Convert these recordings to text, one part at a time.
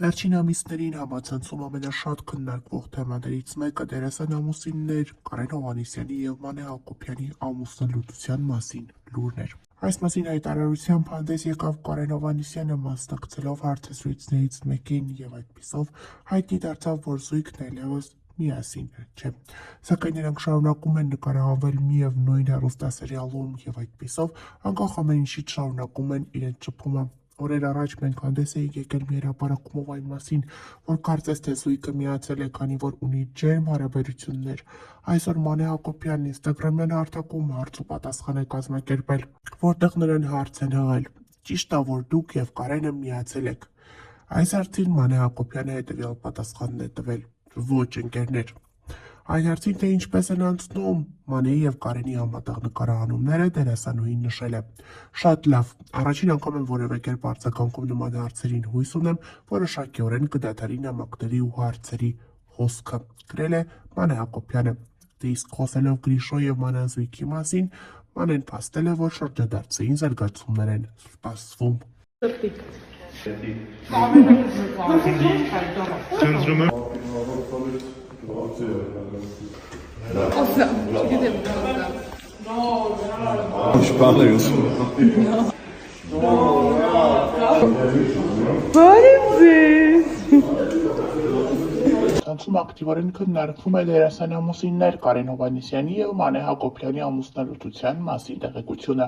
Վերջին ամիսներին համացանցում ամենաշատ քննարկվող թեմաներից մեկը դերասան ամուսիններ Կարեն Հովհաննիսյանի և Մանե Հակոբյանի ամուսնալուծության մասին լուրն էր։ Այս մասին հայտարարությամբ հանդես եկավ Կարեն Հովհաննիսյանը, մասնակցելով հարցազրույցներից մեկին և այդպիսով հայտնի դարձավ, որ զույգն այլևս միասին չէ։ Սակայն նրանք շարունակում են նկարահանվել միևնույն հեռուստասերիալում և այդպիսով անկախ ամեն ինչից շարունակում են իրենց շփումը։ Օրեր առաջ մենք հանդես էինք եկել մի հրապարակումով այն մասին, որ կարծես թե զույգը միացել է, քանի որ ունի ջերմ հարաբերություններ։ Այսօր Մանե Հակոբյանն ինստագրամյան հարթակում հարց ու պատասխան է կազմակերպել, որտեղ նրան հարց են հղել. ճիշտ է, որ դուք և Կարենը միացել եք։ Այս հարցին Մանե Հակոբյանը հետևյալ պատասխանն է տվել. ոչ, ընկերներ։ Այն հարցին, թե ինչպես են անցնում Մանեի և Կարենի համատեղ նկարահանումները, դերասանուհին նշել է. շատ լավ, առաջին անգամ եմ որևէ կերպ արձագանքում նման հարցերին, հույս ունեմ, որոշակիորեն կդադարի նամակների ու հարցերի հոսքը, գրել է Մանե Հակոբյանը։ Դե իսկ խոսելով Գրիշո և Մանան զույգի մասին, Մանեն փաստել է, որ շրջադարձային զարգացումներ են սպասվում։ Ցանցում ակտիվորեն քննարկվում է դերասան ամուսիններ Կարեն Հովհաննիսյանի և Մանե Հակոբյանի ամուսնալուծության մասին տեղեկությունը։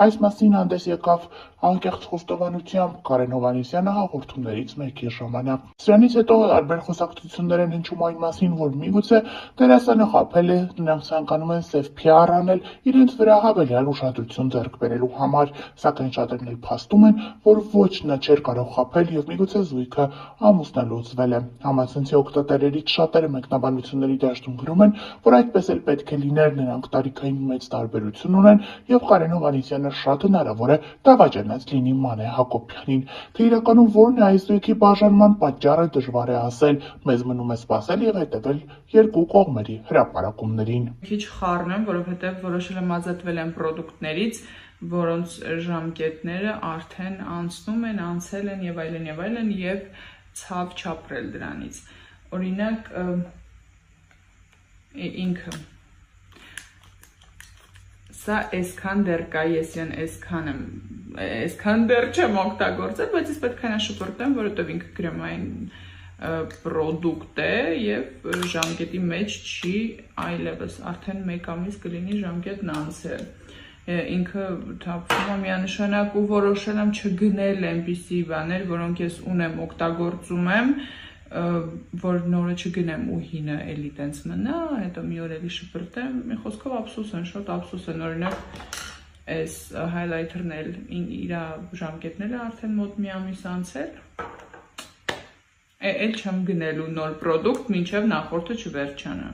Այս մասին հանդես եկավ անկեղծ խոստովանությամբ Կարեն Հովհաննիսյանը հաղորդումներից մեկի ժամանակ։ Սրանից հետո տարբեր խոսակցություններ են հնչում այն մասին, որ միգուցե դերասանը խաբել է, նրանք ցանկանում են սև PR անել իրենց վրա հավելյալ ուշադրություն ձեռք բերելու համար, սակայն շատերն էլ փաստում են, որ ոչ նա չէր կարող խաբել և միգուցե զույգը ամուսնալուծվել է։ Համացանցի օգտատերերից շատերը մեկնաբանությունների դաշտում գրում են, որ այդպես էլ պետք է լիներ, նրանք տարիքային մեծ տարբերություն ունեն և Կարեն Հովհաննիսյանը շատ հնարավոր է դավաճանած լինի Մանե Հակոբյանին։ Թե իրականում որն է այս զույգի բաժանման պատճառը, դժվար է ասել, մեզ մնում է սպասել և հետևել երկու կողմերի հրապարակումներին։ Քիչ խառնեմ, որովհետև որոշել եմ ազատվել եմ պրոդուկտներից, որոնց ժամկետները արդեն անցնում են, անցել են եւ այլն եւ ցավ չապրել դրանից։ Օրինակ ինքը սա այսքան դեռ կա, ես այսքան դեռ չեմ օգտագործել, բայց ես պետք է շփոթեմ, որովհետև ինքը գրեմային պրոդուկտ է եւ ժամկետի մեջ չի այլևս, արդեն 1 ամիս կլինի ժամկետն անցել։ Ինքը թափվում է միանշանակ ու որոշել եմ չգնել այնպիսի բաներ, որոնք ես ունեմ, օգտագործում եմ, որ նորը չգնեմ ու հինը էլի տենց մնա, հետո մի օր էլի շպրտեմ, մի խոսքով ափսոս են, շատ ափսոս են, օրինակ այս highlighter-ն էլ իր ժամկետները արդեն մոտ մի ամիս անցել, էլ չեմ գնելու նոր պրոդուկտ, մինչև նախորդը չվերջանա։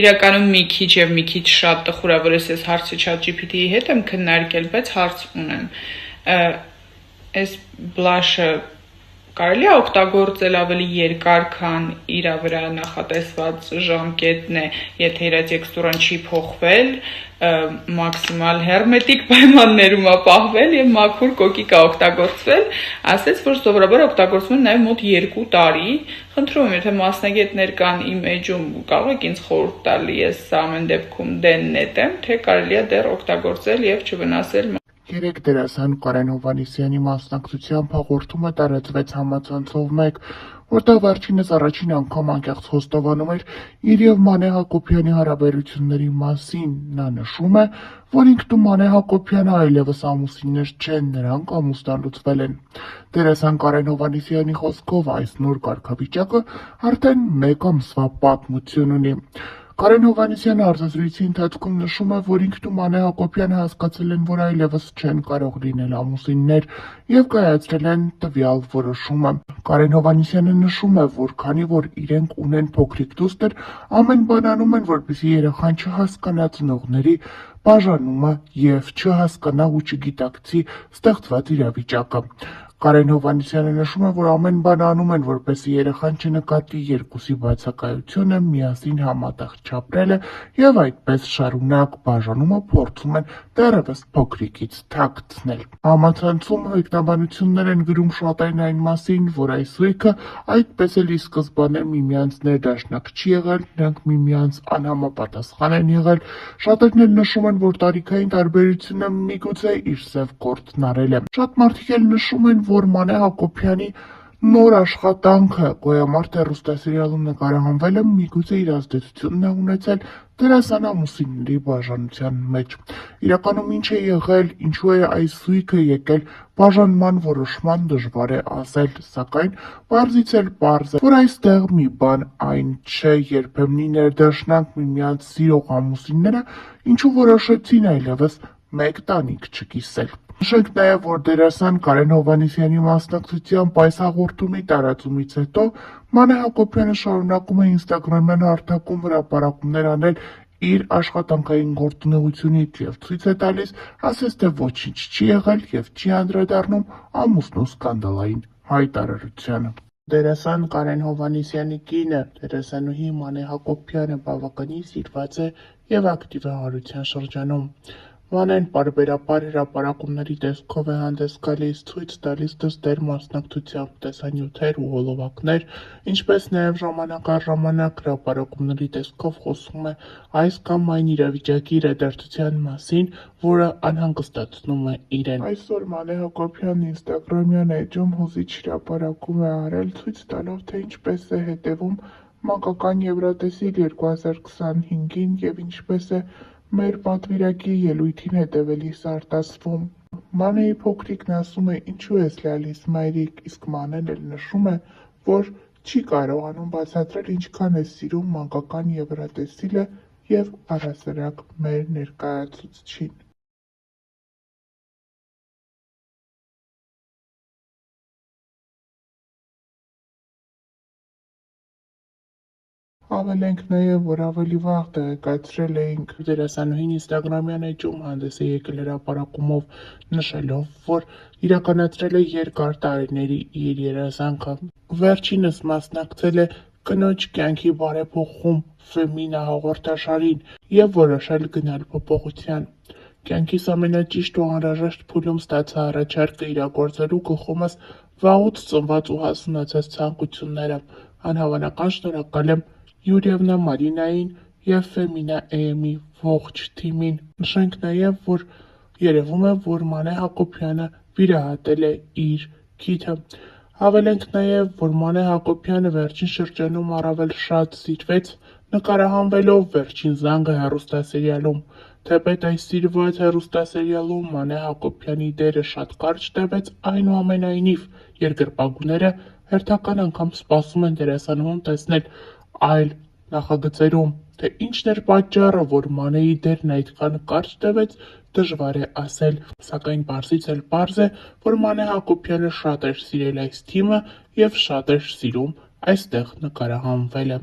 Իրականում մի քիչ եւ մի քիչ շատ տխուր է, որ ես հարցը ChatGPT-ի հետ եմ քննարկել, բայց հարց ունեմ։ Այս բլաշը կարելի է օգտագործել ավելի երկար, քան իր վրա նախատեսված ժամկետն է, եթե իր տեքստուրան չի փոխվել, մաքսիմալ հերմետիկ պայմաններում է պահվել եւ մաքուր կոկիկ է օգտագործվել, ասեց, որ սովորաբար օգտագործվում են նաեւ մոտ 2 տարի։ Խնդրում եմ, եթե մասնագետներ կան իմ էջում, կարող եք ինձ խորհուրդ տալ, ես ամեն դեպքում դեննետ եմ, թե կարելի է դեռ օգտագործել եւ չվնասել։ Երեք դերասան Կարեն Հովհաննիսյանի մասնակցությամբ հաղորդումը տարածվեց համացանցով մեկ, որտեղ վերջինս առաջին անգամ անկեղծ խոստովանում էր իր և Մանե Հակոբյանի հարաբերությունների մասին։ Նա նշում է, որ ինքն ու Մանե Հակոբյանը այլևս ամուսիններ չեն, նրանք ամուսնալուծվել են։ Դերասան Կարեն Հովհաննիսյանի խոսքով այս նոր կարգավիճակը արդեն 1 ամսվա պատմություն ունի։ Կարեն Հովհաննիսյանը հարցազրույցի ընթացքում նշում է, որ ինքն ու Մանե Հակոբյանը հասկացել են, որ այլևս չեն կարող լինել ամուսիններ և կայացրել են տվյալ որոշումը։ Կարեն Հովհաննիսյանը նշում է, որ քանի որ իրենք ունեն փոքրիկ դուստր, ամեն բան անում են, որպեսզի երեխան չհասկանա ծնողների բաժանումը և չհասկանա ու չգիտակցի ստեղծված իրավիճակը։ Կարեն Հովհաննիսյանը նշում է, որ ամեն բան անում են, որպեսզի երեխան չնկատի երկուսի բացակայությունը, միասին համատեղ չապրելը եւ այդպես շարունակ բաժանումը փորձում են դեռևս փոքրիկից թաքցնել։ Համացանցում մեկնաբանություններ են գրում շատերն այն մասին, որ այս զույգը այդպես էլ ի սկզբանե միմյանց ներդաշնակ չի եղել, նրանք միմյանց անհամապատասխան են եղել։ Շատերն էլ նշում են, որ տարիքային տարբերությունը միգուցե իր սև գործն արել է։ Շատ մարդիկ էլ նշում են, որ Մանե Հակոբյանի նոր աշխատանքը «Գոյամարտ» հեռուստասերիալում նկարահանվելը միգուցե իր ազդեցությունն է ունեցել դերասան-ամուսինների բաժանության մեջ։ Իրականում ինչ է եղել, ինչու է այս զույգը եկել բաժանման որոշման դժվար է ասել, սակայն պարզից էլ պարզ է, որ այստեղ մի բան այն չէ, երբեմնի ներդաշնակ միմյանց սիրող ամուսինները ինչու որոշեցին այլևս մեկ տանիք չկիսել։ Նշենք նաև, որ դերասան Կարեն Հովհաննիսյանի մասնակցությամբ այս հաղորդումի տարածումից հետո Մանե Հակոբյանը շարունակում է ինստագրամյան հարթակում հրապարակումներ անել իր աշխատանքային գործունեությունից եւ ցույց է տալիս, ասես թե ոչինչ չի եղել եւ չի անդրադառնում ամուսնու սկանդալային հայտարարությանը։ Դերասան Կարեն Հովհաննիսյանի կինը, դերասանուհի Մանե Հակոբյանը բավականին սիրված է եւ ակտիվ է հարության շրջանում։ Մանեն պարբերաբար հրապարակումների տեսքով է հանդես գալիս, ցույց տալիս դստեր մասնակցությամբ տեսանյութեր ու հոլովակներ, ինչպես նաև ժամանակ առ ժամանակ հրապարակումների տեսքով խոսում է այս կամ այն իրավիճակի իրադարձության մասին, որը անհանգստացնում է իրեն։ Այսօր Մանե Հակոբյանն ինստագրամյան էջում հուզիչ հրապարակում է արել, ցույց տալով, թե ինչպես է հետևում մանկական Եվրատեսիլ 2025-ին եւ ինչպես է մեր պատվիրակի ելույթին հետևելիս արտասվում։ Մանեի փոքրիկն ասում է՝ ինչու ես լալիս մայրիկ, իսկ Մանեն էլ նշում է, որ չի կարողանում բացատրել ինչքան է սիրում մանկական Եվրատեսիլը եւ առհասարակ մեր ներկայացուցչին։ Ավելենք նաև, որ ավելի վաղ տեղեկացրել էինք դերասանուհին ինստագրամյան էջում հանդես է եկել հրապարակումով, նշելով, որ իրականացրել է երկար տարիների իր երազանքը։ Վերջինս մասնակցել է կնոջ կյանքի բարեփոխում Ֆեմինա հաղորդաշարին եւ որոշել գնալ փոփոխության։ Կյանքիս ամենաճիշտ ու անհրաժեշտ փուլում ստացա առաջարկը իրագործելու գլխումս վաղուց ծնված ու հասունացած ցանկությունները։ Անհավանական շնորհակալ եմ Յուրիևնա Մարինային և Ֆեմինա AM-ի ողջ թիմին։ Նշենք նաև, որ երևում է, որ Մանե Հակոբյանը վիրահատել է իր քիթը։ Հավելենք նաև, որ Մանե Հակոբյանը վերջին շրջանում առավել շատ սիրվեց նկարահանվելով «Վերջին զանգը» հեռուստասերիալում։ Թեպետ այս սիրված հեռուստասերիալում Մանե Հակոբյանի դերը շատ կարճ տևեց, այնուամենայնիվ երկրպագուները հերթական անգամ սպասում են դերասանուհուն տեսնել այլ նախագծերում։ Թե ինչն էր պատճառը, որ Մանեի դերն այդքան կարճ տևեց, դժվար է ասել, սակայն պարզից էլ պարզ է, որ Մանե Հակոբյանը շատ էր սիրել այս թիմը եւ շատ էր սիրում այստեղ նկարահանվելը։